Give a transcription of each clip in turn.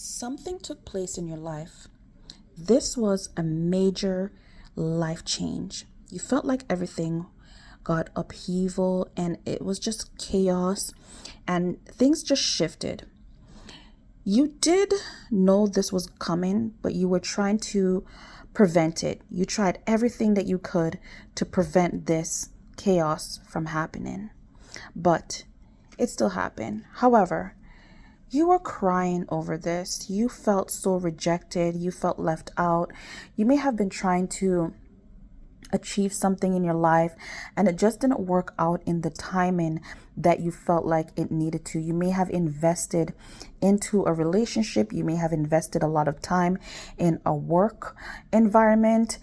Something took place in your life. This was a major life change. You felt like everything got upheaval and it was just chaos and things just shifted. You did know this was coming, but you were trying to prevent it. You tried everything that you could to prevent this chaos from happening, but it still happened. However, you were crying over this. You felt so rejected. You felt left out. You may have been trying to achieve something in your life and it just didn't work out in the timing that you felt like it needed to. You may have invested into a relationship. You may have invested a lot of time in a work environment.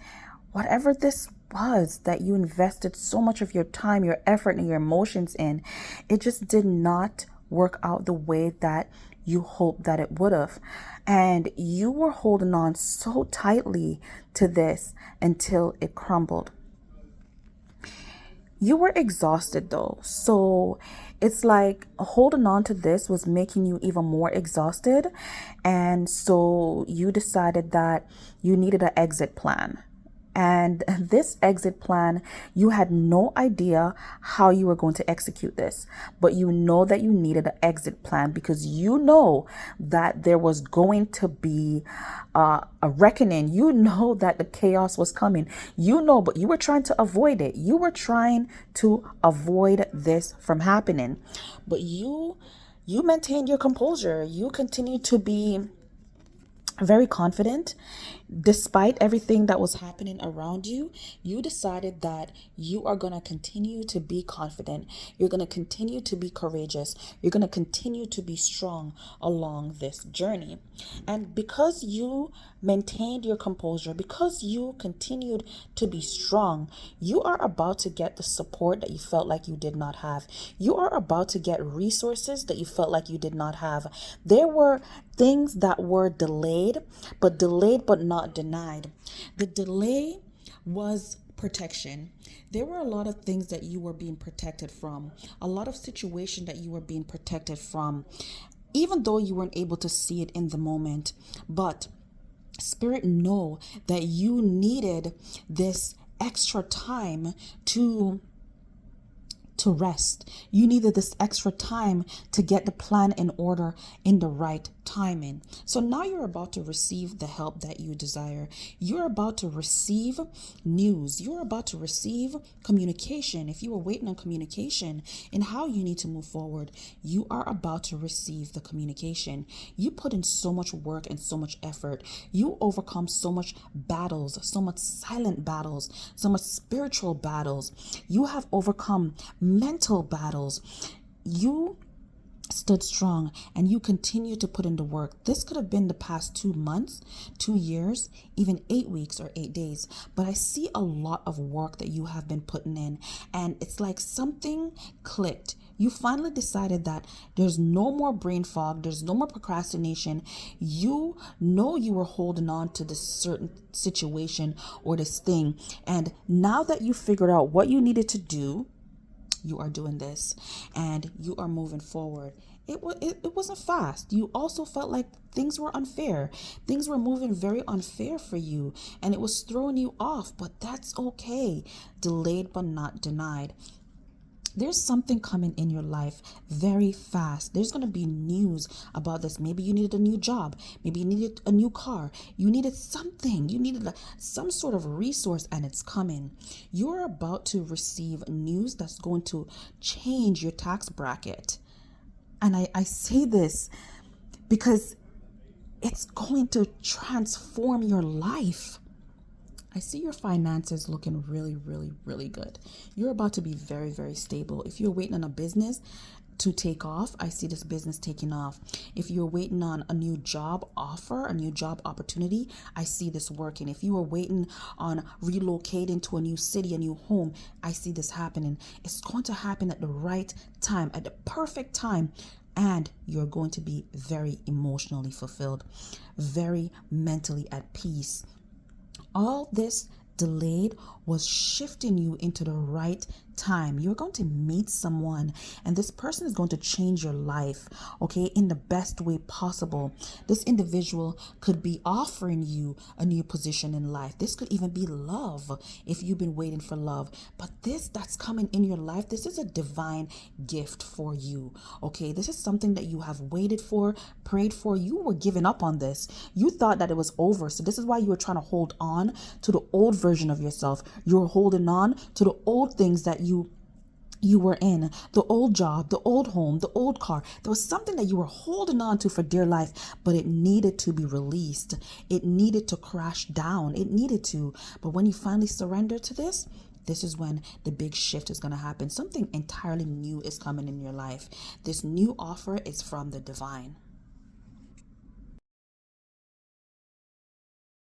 Whatever this was that you invested so much of your time, your effort, and your emotions in, it just did not work out the way that you hoped that it would have. And you were holding on so tightly to this until it crumbled. You were exhausted though. So it's like holding on to this was making you even more exhausted. And so you decided that you needed an exit plan. And this exit plan, you had no idea how you were going to execute this, but you know that you needed an exit plan because you know that there was going to be a reckoning. You know that the chaos was coming. You know, but you were trying to avoid it. You were trying to avoid this from happening, but you maintained your composure. You continued to be very confident. Despite everything that was happening around you, you decided that you are going to continue to be confident. You're going to continue to be courageous. You're going to continue to be strong along this journey. And because you maintained your composure, because you continued to be strong, you are about to get the support that you felt like you did not have. You are about to get resources that you felt like you did not have. There were things that were delayed but not denied. The delay was protection. There were a lot of things that you were being protected from, a lot of situation that you were being protected from, even though you weren't able to see it in the moment. But Spirit know that you needed this extra time to rest. You needed this extra time to get the plan in order in the right timing. So now you're about to receive the help that you desire. You're about to receive news. You're about to receive communication. If you were waiting on communication and how you need to move forward, you are about to receive the communication. You put in so much work and so much effort. You overcome so much battles, so much silent battles, so much spiritual battles. You have overcome mental battles. You stood strong and you continue to put in the work. This could have been the past 2 months, 2 years, even 8 weeks or 8 days. But I see a lot of work that you have been putting in, and it's like something clicked. You finally decided that there's no more brain fog, there's no more procrastination. You know you were holding on to this certain situation or this thing. And now that you figured out what you needed to do, you are doing this and you are moving forward. It wasn't fast. You also felt like things were unfair. Things were moving very unfair for you and it was throwing you off, but that's okay. Delayed but not denied. There's something coming in your life very fast. There's going to be news about this. Maybe you needed a new job. Maybe you needed a new car. You needed something. You needed some sort of resource, and it's coming. You're about to receive news that's going to change your tax bracket. And I say this because it's going to transform your life. I see your finances looking really, really, really good. You're about to be very, very stable. If you're waiting on a business to take off, I see this business taking off. If you're waiting on a new job offer, a new job opportunity, I see this working. If you are waiting on relocating to a new city, a new home, I see this happening. It's going to happen at the right time, at the perfect time. And you're going to be very emotionally fulfilled, very mentally at peace. All this delayed was shifting you into the right time, you're going to meet someone, and this person is going to change your life, okay, in the best way possible. This individual could be offering you a new position in life. This could even be love if you've been waiting for love. But this that's coming in your life, this is a divine gift for you, okay? This is something that you have waited for, prayed for. You were giving up on this. You thought that it was over. So this is why you were trying to hold on to the old version of yourself. You were holding on to the old things that you were in, the old job, the old home, the old car. There was something that you were holding on to for dear life, but it needed to be released. It needed to crash down. It needed to. But when you finally surrender to this is when the big shift is going to happen. Something entirely new is coming in your life. This new offer is from the divine.